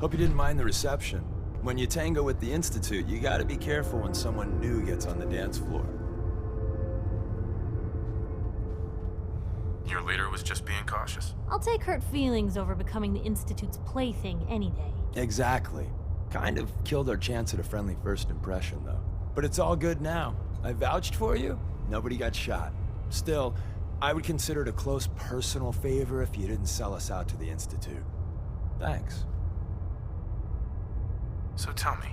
Hope you didn't mind the reception. When you tango with the Institute, you gotta be careful when someone new gets on the dance floor. Your leader was just being cautious. I'll take hurt feelings over becoming the Institute's plaything any day. Exactly. Kind of killed our chance at a friendly first impression, though. But it's all good now. I vouched for you. Nobody got shot. Still, I would consider it a close personal favor if you didn't sell us out to the Institute. Thanks. So tell me,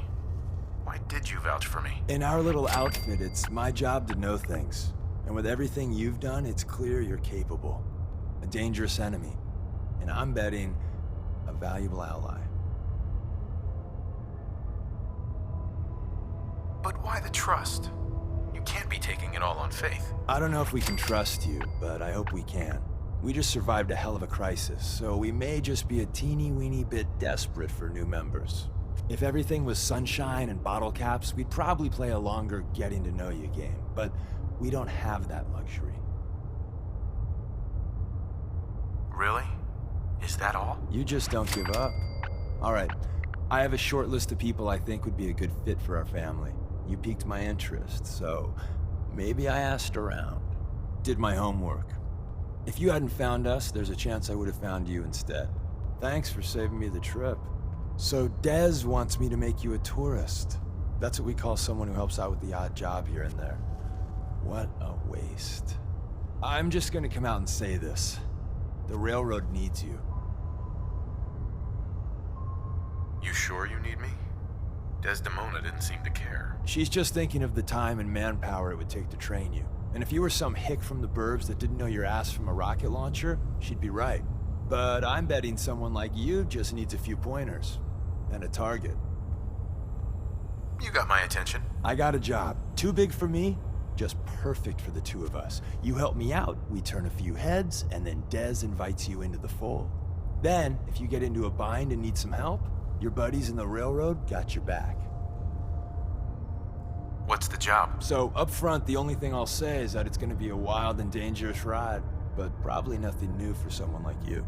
why did you vouch for me? In our little outfit, it's my job to know things. And with everything you've done, it's clear you're capable. A dangerous enemy. And I'm betting a valuable ally. But why the trust? You can't be taking it all on faith. I don't know if we can trust you, but I hope we can. We just survived a hell of a crisis, so we may just be a teeny-weeny bit desperate for new members. If everything was sunshine and bottle caps, we'd probably play a longer getting-to-know-you game, but we don't have that luxury. Really? Is that all? You just don't give up. All right, I have a short list of people I think would be a good fit for our family. You piqued my interest, so maybe I asked around. Did my homework. If you hadn't found us, there's a chance I would have found you instead. Thanks for saving me the trip. So Dez wants me to make you a tourist. That's what we call someone who helps out with the odd job here and there. What a waste. I'm just gonna come out and say this. The railroad needs you. You sure you need me? Desdemona didn't seem to care. She's just thinking of the time and manpower it would take to train you. And if you were some hick from the burbs that didn't know your ass from a rocket launcher, she'd be right. But I'm betting someone like you just needs a few pointers. And a target. You got my attention. I got a job. Too big for me, just perfect for the two of us. You help me out, we turn a few heads, and then Dez invites you into the fold. Then, if you get into a bind and need some help, your buddies in the railroad got your back. What's the job? So, up front, the only thing I'll say is that it's gonna be a wild and dangerous ride, but probably nothing new for someone like you.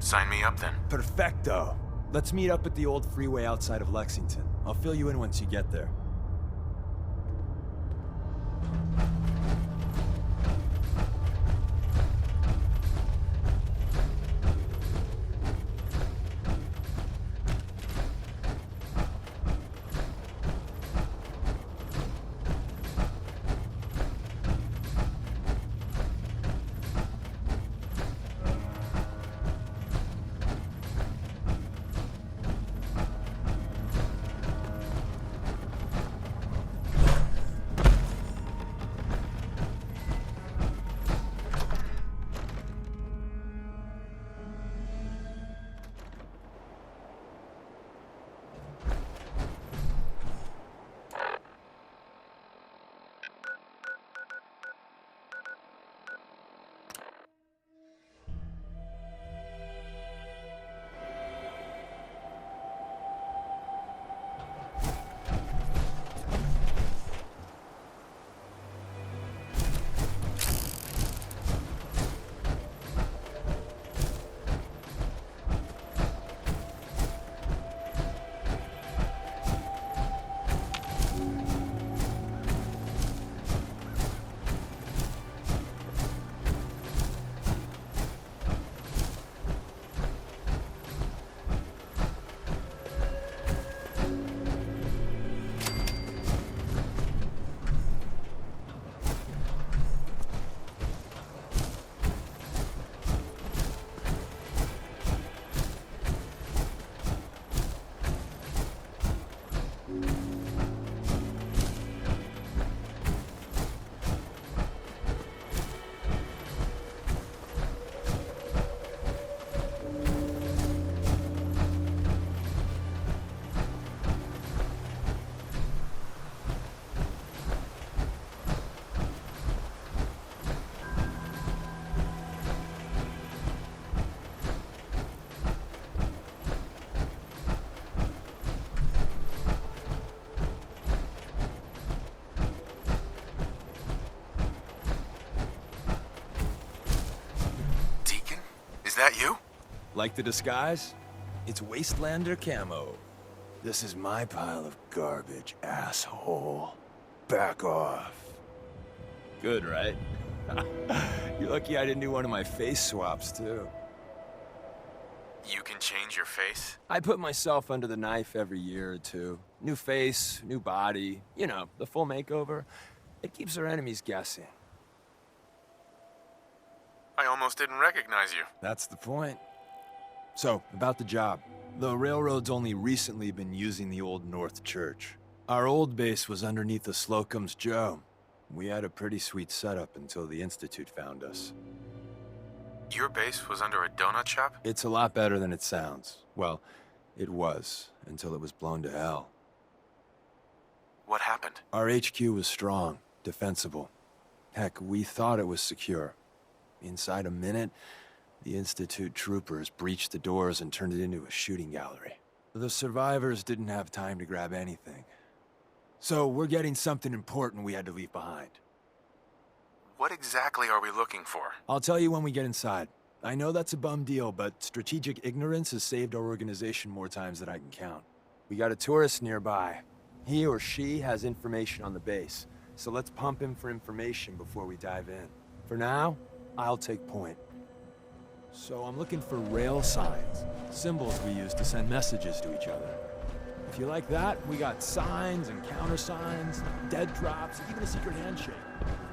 Sign me up then. Perfecto. Let's meet up at the old freeway outside of Lexington. I'll fill you in once you get there. That you? Like the disguise? It's Wastelander camo. This is my pile of garbage, asshole. Back off. Good, right? You're lucky I didn't do one of my face swaps, too. You can change your face? I put myself under the knife every year or two. New face, new body, you know, the full makeover. It keeps our enemies guessing. I almost didn't recognize you. That's the point. So, about the job. The railroad's only recently been using the Old North Church. Our old base was underneath the Slocum's Joe. We had a pretty sweet setup until the Institute found us. Your base was under a donut shop? It's a lot better than it sounds. Well, it was, until it was blown to hell. What happened? Our HQ was strong, defensible. Heck, we thought it was secure. Inside a minute, the Institute troopers breached the doors and turned it into a shooting gallery. The survivors didn't have time to grab anything. So we're getting something important we had to leave behind. What exactly are we looking for? I'll tell you when we get inside. I know that's a bum deal, but strategic ignorance has saved our organization more times than I can count. We got a tourist nearby. He or she has information on the base, so let's pump him for information before we dive in. For now, I'll take point. So I'm looking for rail signs, symbols we use to send messages to each other. If you like that, we got signs and countersigns, dead drops, even a secret handshake.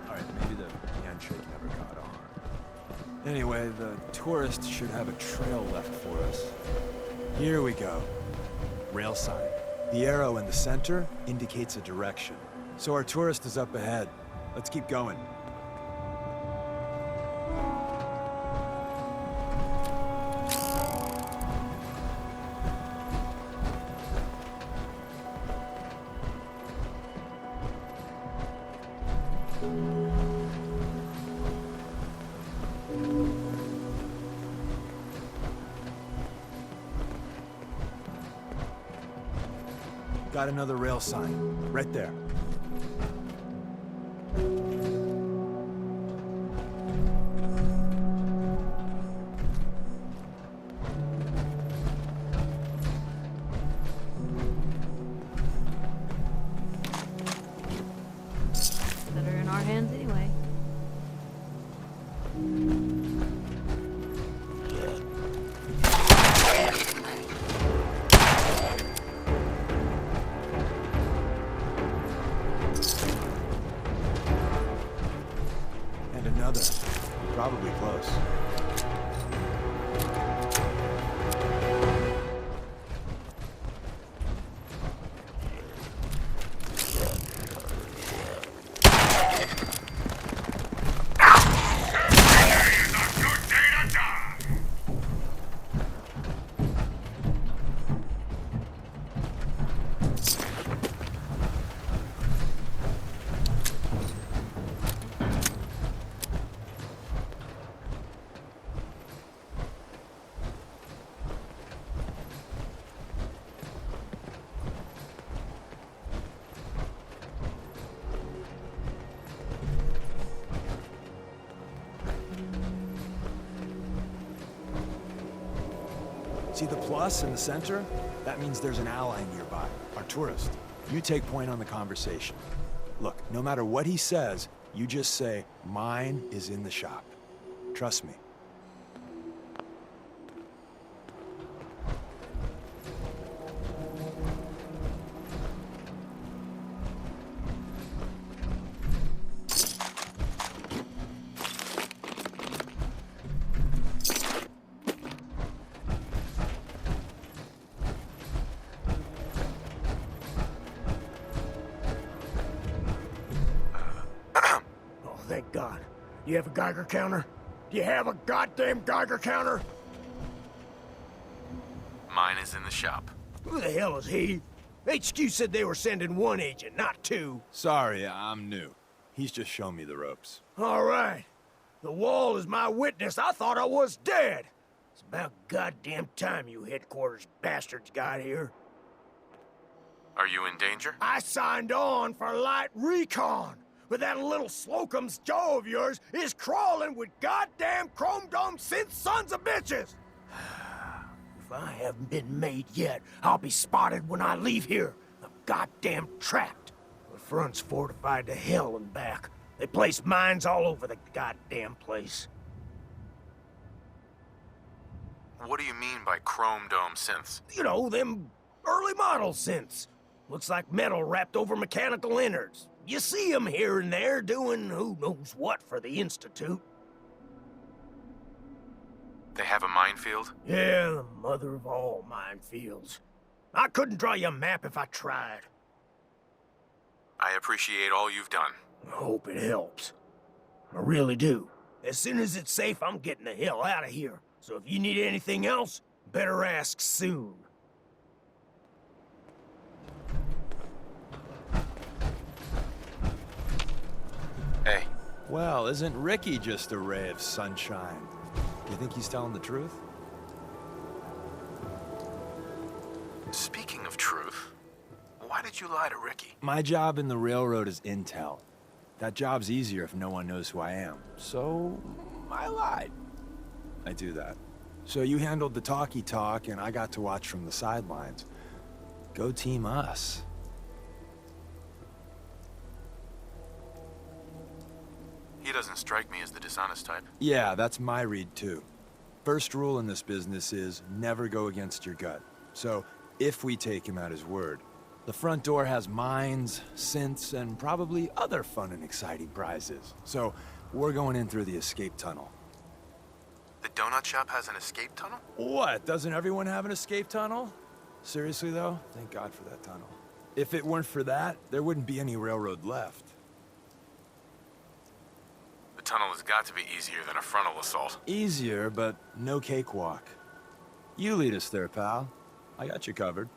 Alright, maybe the handshake never caught on. Anyway, the tourist should have a trail left for us. Here we go. Rail sign. The arrow in the center indicates a direction. So our tourist is up ahead. Let's keep going. Got another rail sign, right there. Better in our hands anyway. Another. Probably close. See the plus in the center? That means there's an ally nearby, our tourist. You take point on the conversation. Look, no matter what he says, you just say, "Mine is in the shop." Trust me. Thank God. Do you have a Geiger counter? Do you have a goddamn Geiger counter? Mine is in the shop. Who the hell is he? HQ said they were sending one agent, not two. Sorry, I'm new. He's just shown me the ropes. All right. The wall is my witness. I thought I was dead. It's about goddamn time you headquarters bastards got here. Are you in danger? I signed on for light recon. But that little Slocum's Joe of yours is crawling with goddamn chrome dome synth sons of bitches! If I haven't been made yet, I'll be spotted when I leave here. I'm goddamn trapped. The front's fortified to hell and back. They place mines all over the goddamn place. What do you mean by chrome dome synths? You know, them early model synths. Looks like metal wrapped over mechanical innards. You see them here and there doing who knows what for the Institute. They have a minefield? Yeah, the mother of all minefields. I couldn't draw you a map if I tried. I appreciate all you've done. I hope it helps. I really do. As soon as it's safe, I'm getting the hell out of here. So if you need anything else, better ask soon. Hey, Well, isn't Ricky just a ray of sunshine? You think he's telling the truth? speaking of truth, why did you lie to Ricky? My job in the railroad is intel. That job's easier if no one knows who I am. So, I lied. I do that. So you handled the talkie talk, and I got to watch from the sidelines. Go team us. He doesn't strike me as the dishonest type. Yeah, that's my read too. First rule in this business is never go against your gut. So, if we take him at his word, the front door has mines, synths, and probably other fun and exciting prizes. So, we're going in through the escape tunnel. The donut shop has an escape tunnel? What? Doesn't everyone have an escape tunnel? Seriously though, thank God for that tunnel. If it weren't for that, there wouldn't be any railroad left. The tunnel has got to be easier than a frontal assault. Easier, but no cakewalk. You lead us there, pal. I got you covered.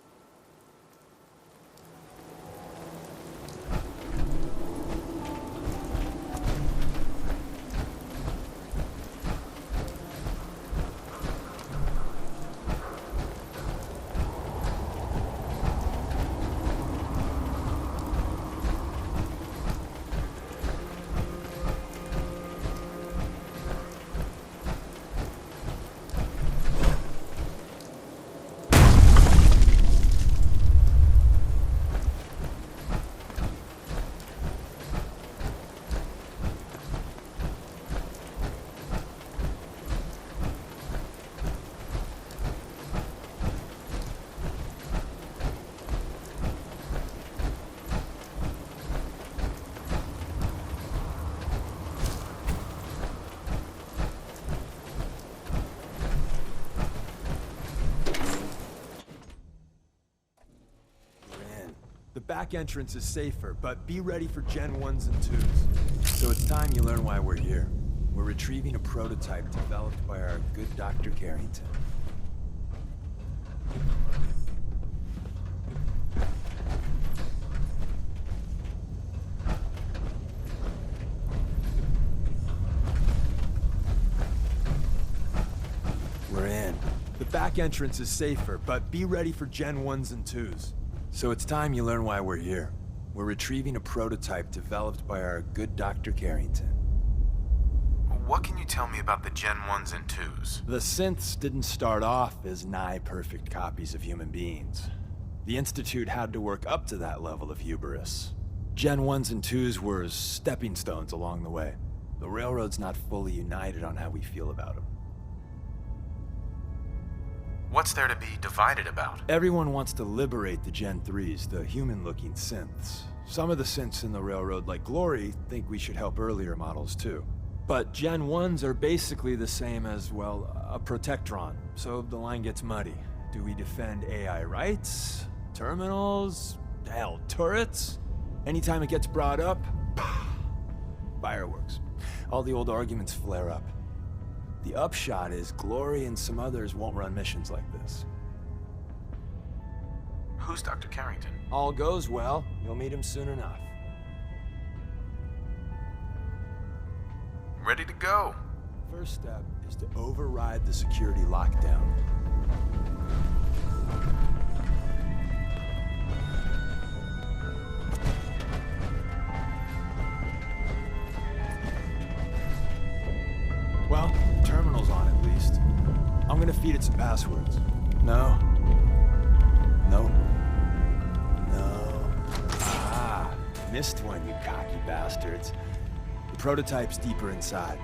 The back entrance is safer, but be ready for Gen 1s and 2s. So it's time you learn why we're here. We're retrieving a prototype developed by our good Dr. Carrington. We're in. The back entrance is safer, but be ready for Gen 1s and 2s. So it's time you learn why we're here. We're retrieving a prototype developed by our good Dr. Carrington. What can you tell me about the Gen 1s and 2s? The synths didn't start off as nigh-perfect copies of human beings. The Institute had to work up to that level of hubris. Gen 1s and 2s were stepping stones along the way. The Railroad's not fully united on how we feel about them. What's there to be divided about? Everyone wants to liberate the Gen 3s, the human-looking synths. Some of the synths in the Railroad, like Glory, think we should help earlier models too. But Gen 1s are basically the same as, well, a Protectron. So the line gets muddy. Do we defend AI rights? Terminals? Hell, turrets? Anytime it gets brought up, fireworks. All the old arguments flare up. The upshot is Glory and some others won't run missions like this. Who's Dr. Carrington? All goes well, you'll meet him soon enough. Ready to go. First step is to override the security lockdown. Well, the terminal's on at least. I'm gonna feed it some passwords. No? No? No. Ah, missed one, you cocky bastards. The prototype's deeper inside.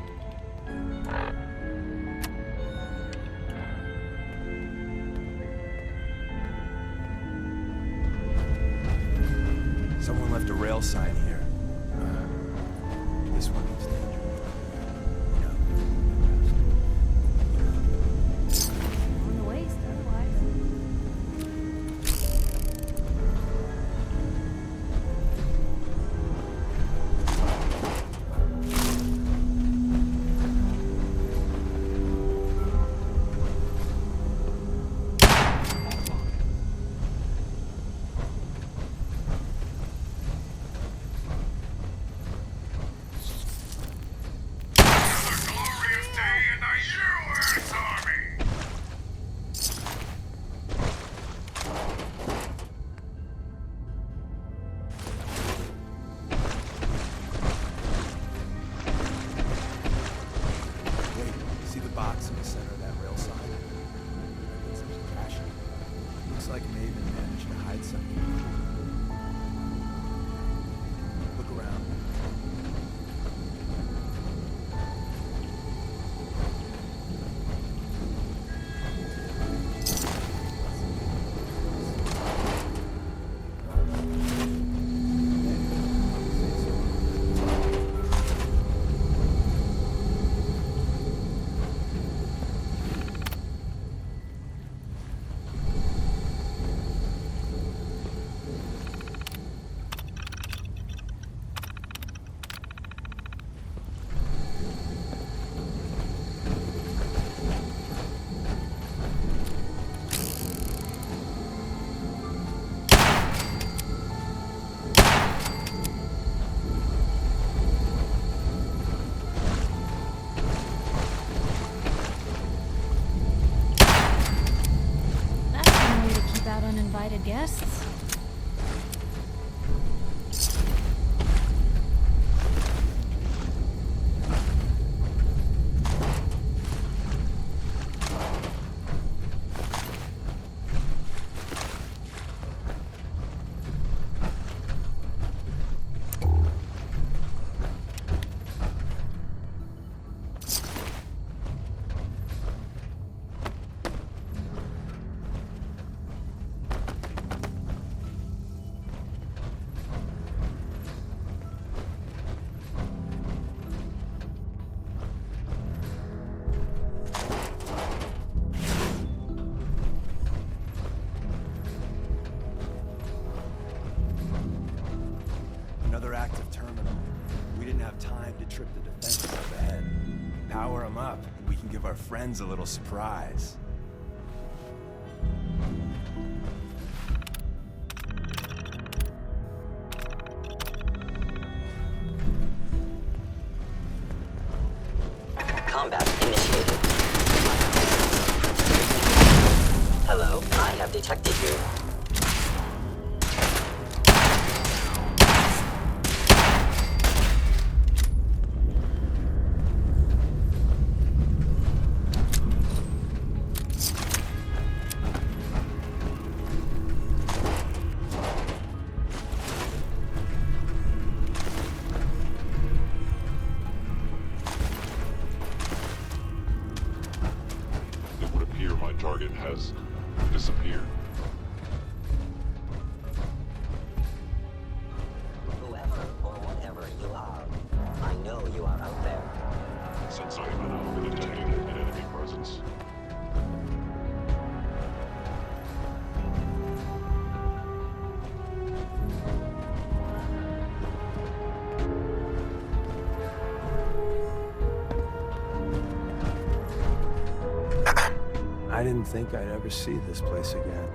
Someone left a rail sign here. This one looks dangerous. On the waste, otherwise. Box in the center of that rail sign. It's trash. Looks like Maven managed to hide something. Look around. Uninvited guests. Active terminal. We didn't have time to trip the defenses up ahead. Power them up, and we can give our friends a little surprise. Combat initiated. Hello, I have detected you. Target has disappeared. Whoever or whatever you are, I know you are out there. Since I have now detected an enemy presence. I didn't think I'd ever see this place again.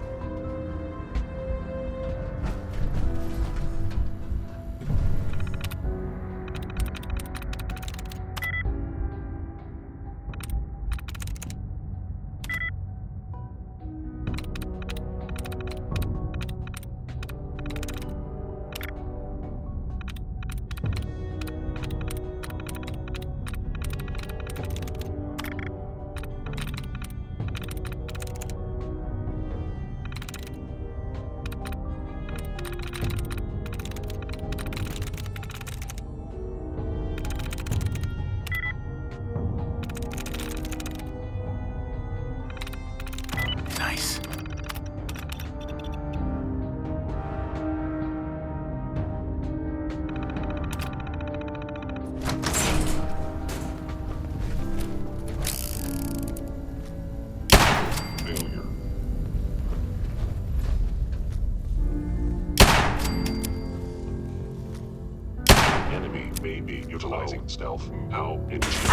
stealth. How interesting.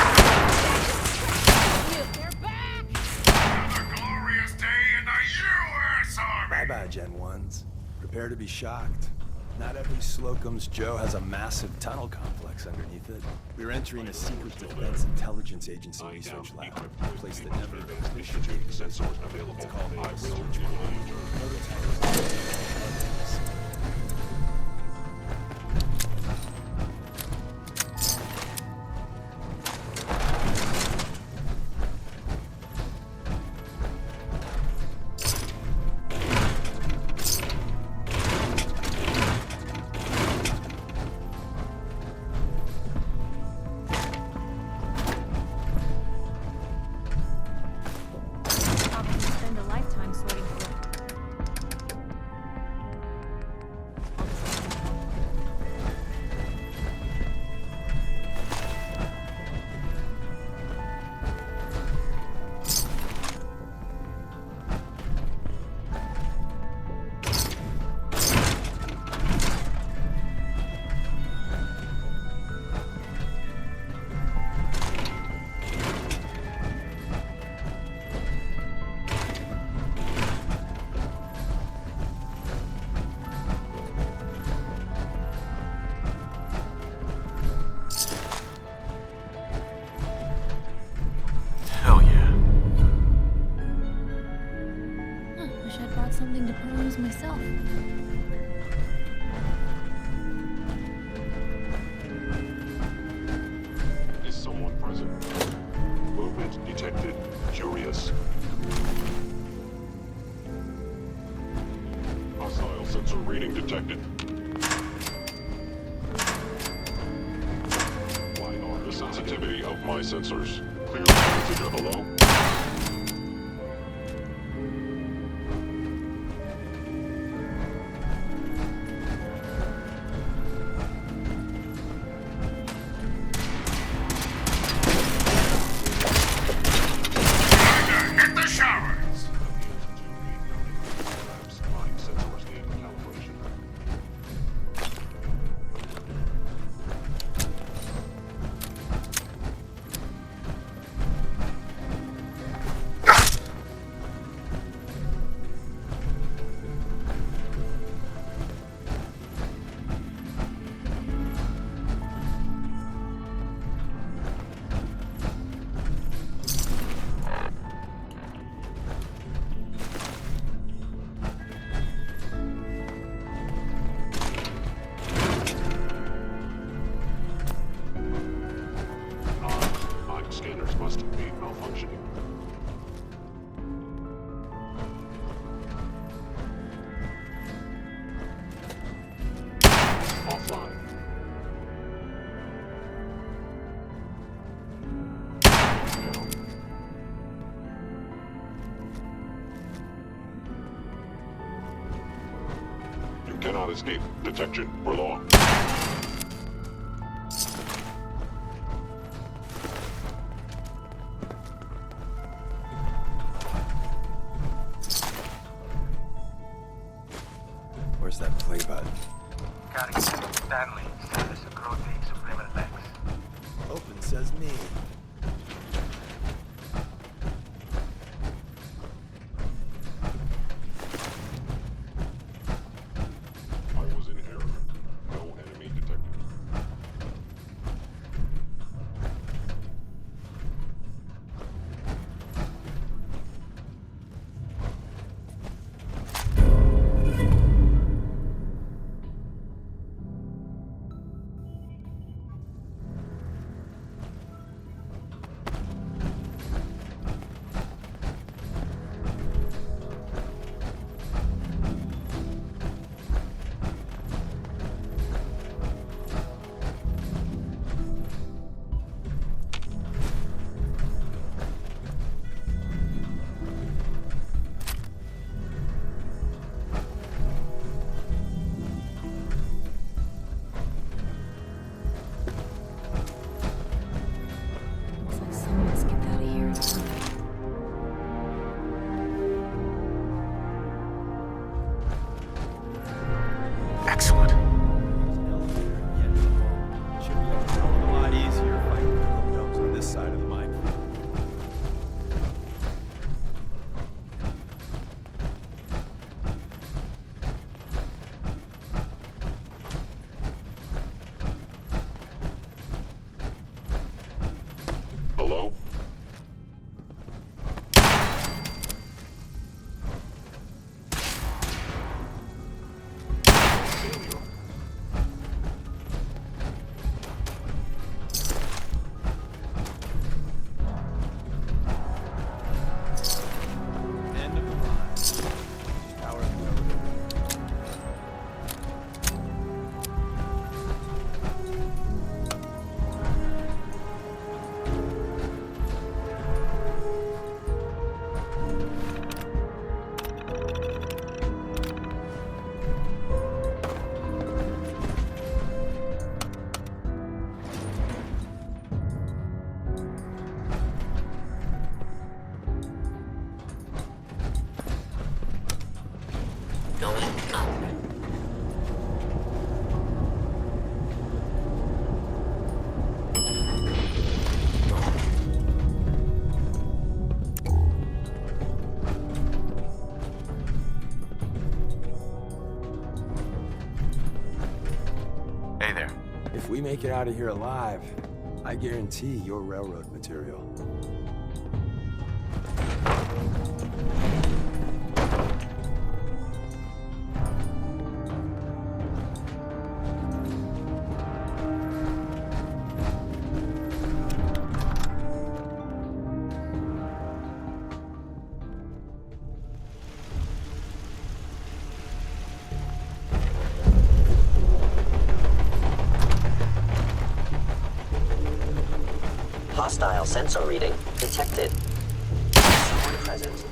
Another glorious day in the U.S. Army! Bye-bye, Gen 1s. Prepare to be shocked. Not every Slocum's Joe has a massive tunnel complex underneath it. We're entering a secret defense intelligence agency research lab, a place that never Institute sensors available. It's called I a will search monitor. Probably spend a lifetime sorting through it. Hell yeah. Wish I'd brought something to peruse myself. Is someone present? Movement detected. Curious. Hostile sensor reading detected. Why are the sensitivity of my sensors? Clear message below. Hit the showers! My sensors need calibration. My scanners must be malfunctioning. Offline. Down. You cannot escape detection for long. Where's that play button? Stanley, Service of Growth Supreme Lex. Open says me. I was in error. No enemy make it out of here alive, I guarantee you're railroad material. Hostile sensor reading detected. Someone present.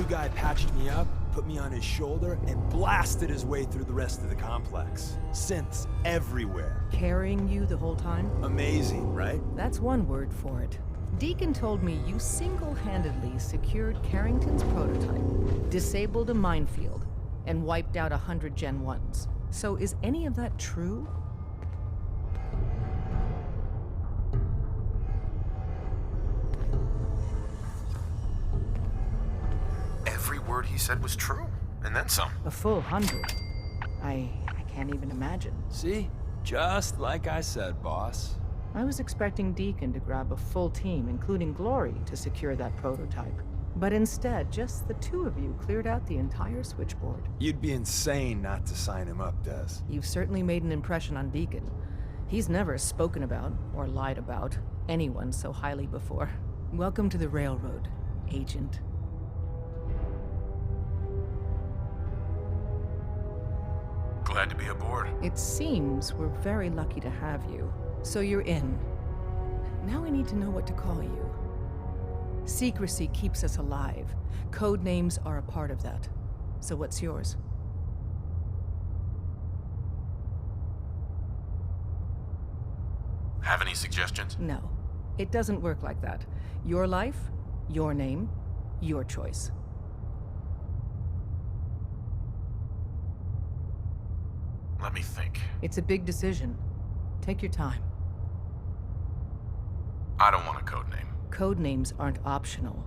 guy patched me up, put me on his shoulder, and blasted his way through the rest of the complex. Synths everywhere. Carrying you the whole time? Amazing, right? That's one word for it. Deacon told me you single-handedly secured Carrington's prototype, disabled a minefield, and wiped out 100 Gen 1s. So is any of that true? Every word he said was true, and then some. A full 100. I can't even imagine. See? Just like I said, boss. I was expecting Deacon to grab a full team, including Glory, to secure that prototype. But instead, just the two of you cleared out the entire switchboard. You'd be insane not to sign him up, Des. You've certainly made an impression on Deacon. He's never spoken about, or lied about, anyone so highly before. Welcome to the Railroad, Agent. Glad to be aboard. It seems we're very lucky to have you. So you're in. Now I need to know what to call you. Secrecy keeps us alive. Code names are a part of that. So what's yours? Have any suggestions? No. It doesn't work like that. Your life, your name, your choice. Let me think. It's a big decision. Take your time. I don't want a code name. Code names aren't optional.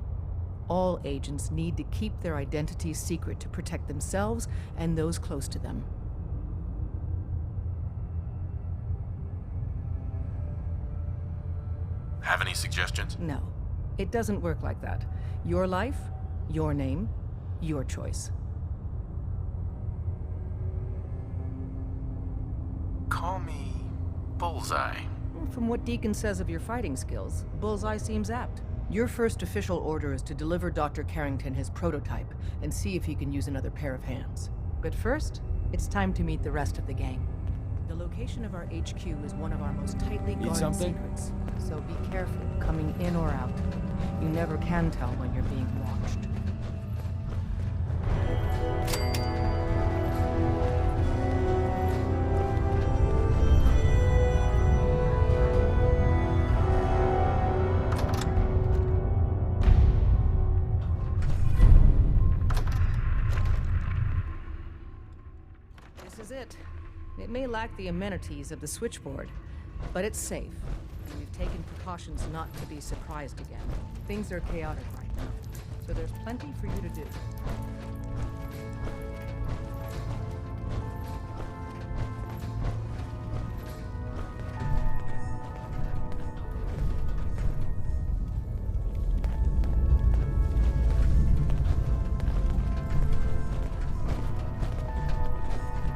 All agents need to keep their identities secret to protect themselves and those close to them. Have any suggestions? No. It doesn't work like that. Your life, your name, your choice. Call me Bullseye. From what Deacon says of your fighting skills, Bullseye seems apt. Your first official order is to deliver Dr. Carrington his prototype and see if he can use another pair of hands. But first, it's time to meet the rest of the gang. The location of our HQ is one of our most tightly guarded secrets, so be careful coming in or out. You never can tell when you're being watched. This is it. It may lack the amenities of the switchboard, but it's safe. And we've taken precautions not to be surprised again. Things are chaotic right now, so there's plenty for you to do.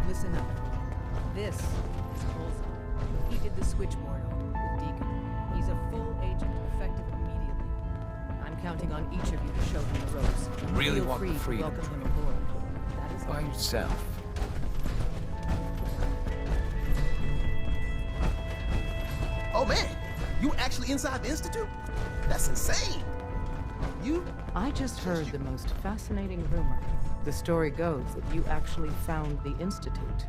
Listen up. This is Bullseye. He did the switchboard with Deacon. He's a full agent, effective immediately. I'm counting on each of you to show him the ropes. Really Feel want free the to freedom. welcome him aboard. That is By yourself. Oh man, you actually inside the Institute? That's insane. You? I just heard the most fascinating rumor. The story goes that you actually found the Institute.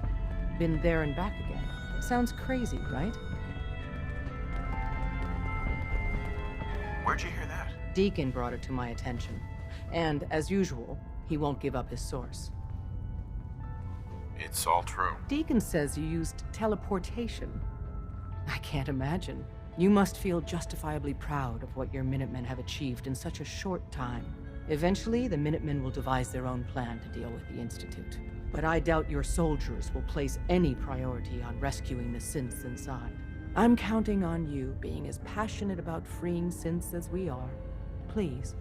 Been there and back again. Sounds crazy, right? Where'd you hear that? Deacon brought it to my attention. And, as usual, he won't give up his source. It's all true. Deacon says you used teleportation. I can't imagine. You must feel justifiably proud of what your Minutemen have achieved in such a short time. Eventually, the Minutemen will devise their own plan to deal with the Institute. But I doubt your soldiers will place any priority on rescuing the synths inside. I'm counting on you being as passionate about freeing synths as we are. Please,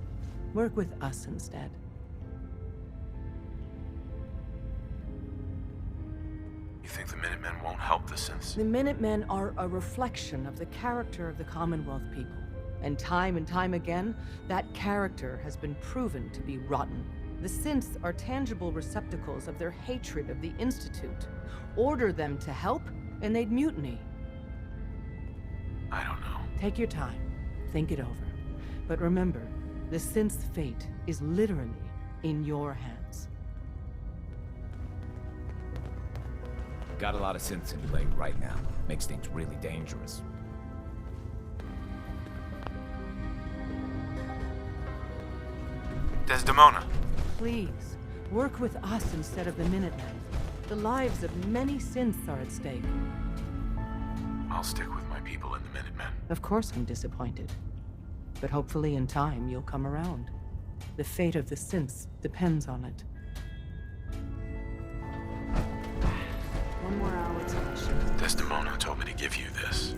work with us instead. You think the Minutemen won't help the synths? The Minutemen are a reflection of the character of the Commonwealth people. And time again, that character has been proven to be rotten. The synths are tangible receptacles of their hatred of the Institute. Order them to help, and they'd mutiny. I don't know. Take your time. Think it over. But remember, the synth's fate is literally in your hands. Got a lot of synths in play right now. Makes things really dangerous. Desdemona. Please, work with us instead of the Minutemen. The lives of many synths are at stake. I'll stick with my people and the Minutemen. Of course I'm disappointed. But hopefully in time you'll come around. The fate of the synths depends on it. One more hour to mission. Desdemona told me to give you this.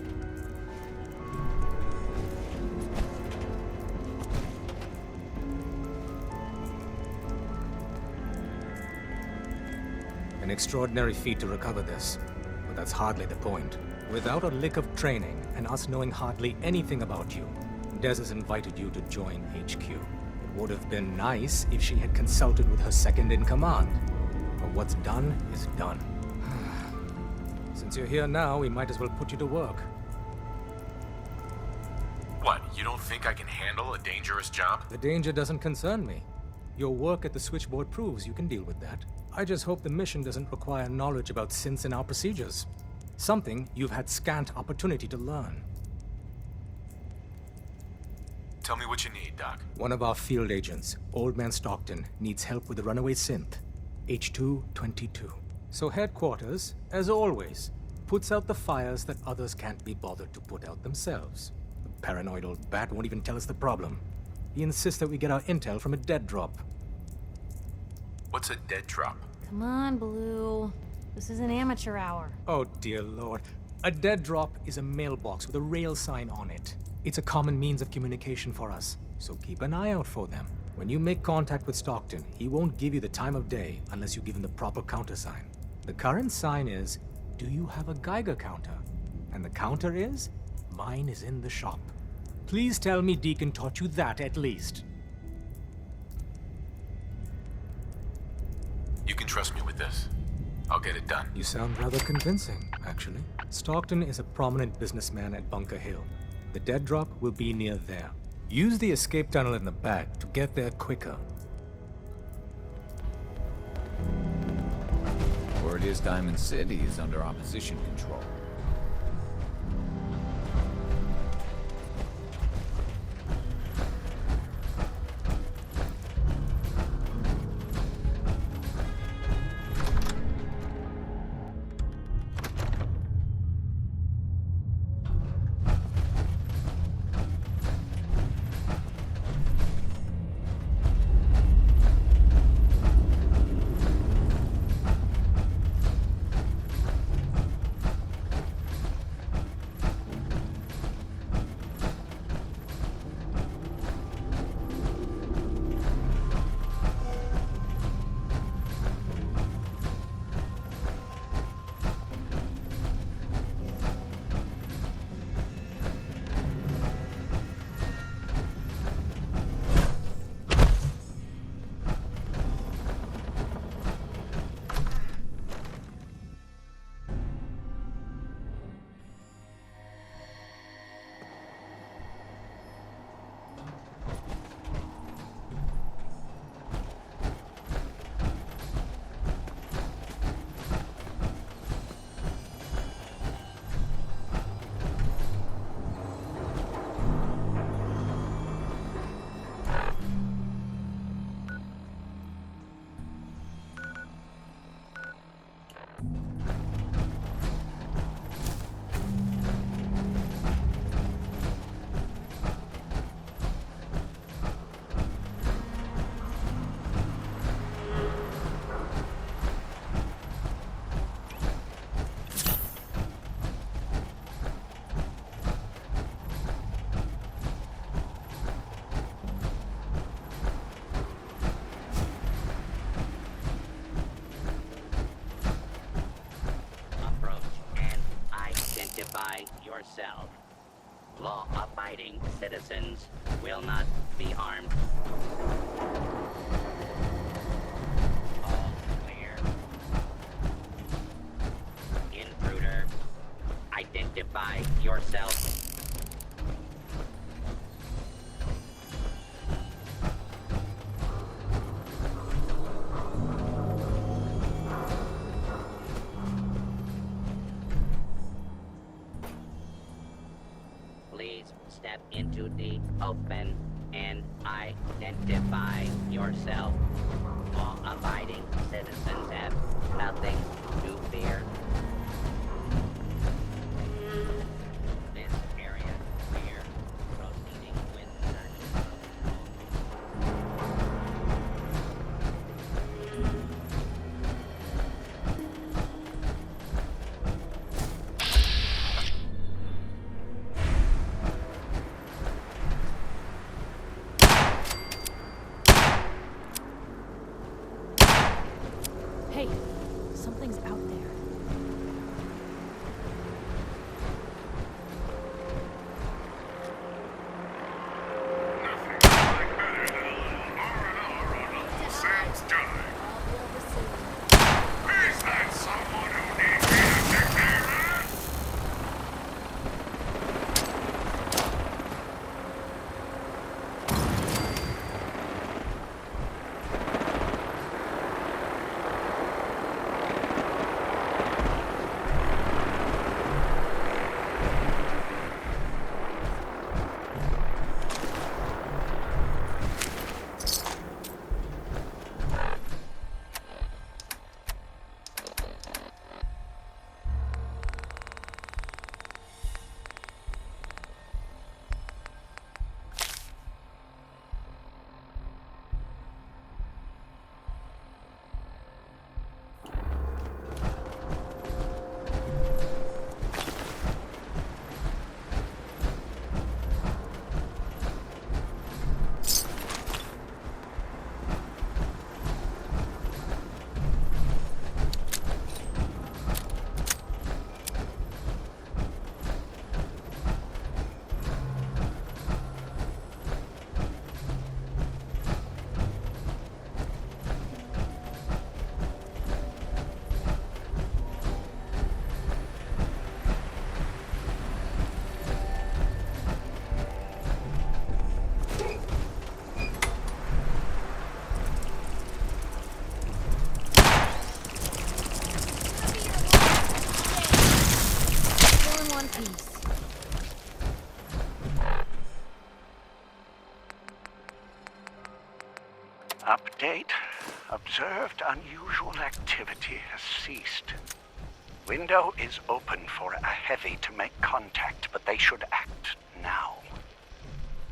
An extraordinary feat to recover this, but that's hardly the point. Without a lick of training, and us knowing hardly anything about you, Des has invited you to join HQ. It would have been nice if she had consulted with her second-in-command. But what's done is done. Since you're here now, we might as well put you to work. What, you don't think I can handle a dangerous job? The danger doesn't concern me. Your work at the switchboard proves you can deal with that. I just hope the mission doesn't require knowledge about synths and our procedures. Something you've had scant opportunity to learn. Tell me what you need, Doc. One of our field agents, Old Man Stockton, needs help with the runaway synth, H222. So headquarters, as always, puts out the fires that others can't be bothered to put out themselves. The paranoid old bat won't even tell us the problem. He insists that we get our intel from a dead drop. What's a dead drop? Come on, Blue. This is an amateur hour. Oh, dear Lord. A dead drop is a mailbox with a rail sign on it. It's a common means of communication for us, so keep an eye out for them. When you make contact with Stockton, he won't give you the time of day unless you give him the proper countersign. The current sign is, do you have a Geiger counter? And the counter is, mine is in the shop. Please tell me Deacon taught you that at least. You can trust me with this. I'll get it done. You sound rather convincing, actually. Stockton is a prominent businessman at Bunker Hill. The dead drop will be near there. Use the escape tunnel in the back to get there quicker. Word is Diamond City is under opposition control. Yourself. Law-abiding citizens will not be harmed. All clear. Intruder, identify yourself. open and identify yourself. Law-abiding citizens have nothing to fear. This area clear. Proceeding with search. Hey, something's out there. Sam's time. Is that someone who needs me to take their ass? Still in one piece. Update. Observed unusual activity has ceased. Window is open for a heavy to make contact, but they should act now.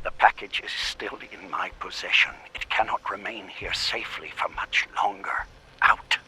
The package is still in my possession. It cannot remain here safely for much longer. Out.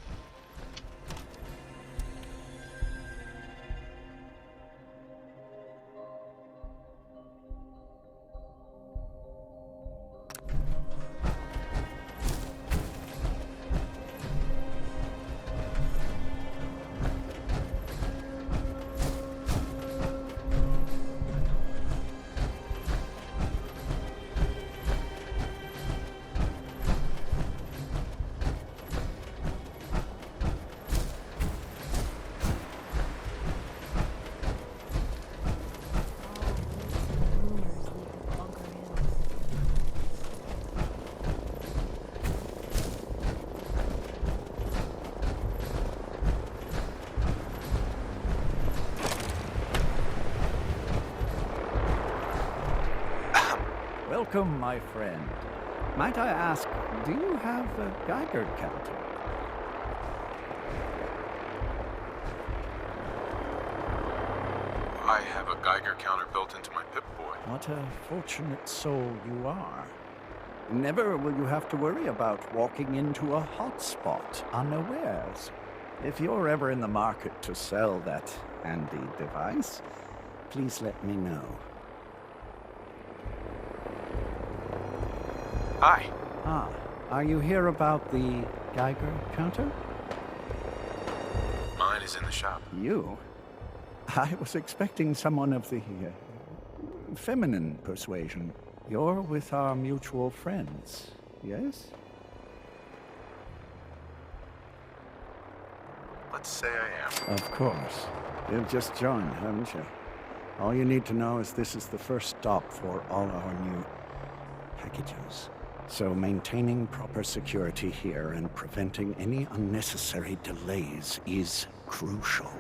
Welcome, my friend. Might I ask, do you have a Geiger counter? I have a Geiger counter built into my Pip-Boy. What a fortunate soul you are. Never will you have to worry about walking into a hotspot unawares. If you're ever in the market to sell that handy device, please let me know. Hi. Ah, are you here about the Geiger counter? Mine is in the shop. You? I was expecting someone of the feminine persuasion. You're with our mutual friends, yes? Let's say I am. Of course. You've just joined, haven't you? All you need to know is this is the first stop for all our new packages. So maintaining proper security here and preventing any unnecessary delays is crucial.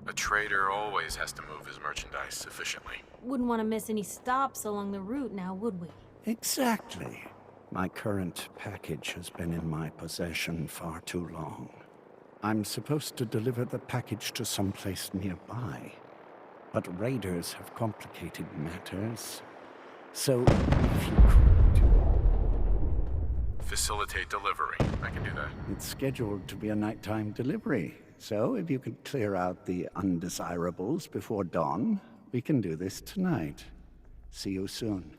A trader always has to move his merchandise efficiently. Wouldn't want to miss any stops along the route now, would we? Exactly. My current package has been in my possession far too long. I'm supposed to deliver the package to someplace nearby, but raiders have complicated matters. So, if you could... Facilitate delivery. I can do that. It's scheduled to be a nighttime delivery, so if you could clear out the undesirables before dawn, we can do this tonight. See you soon.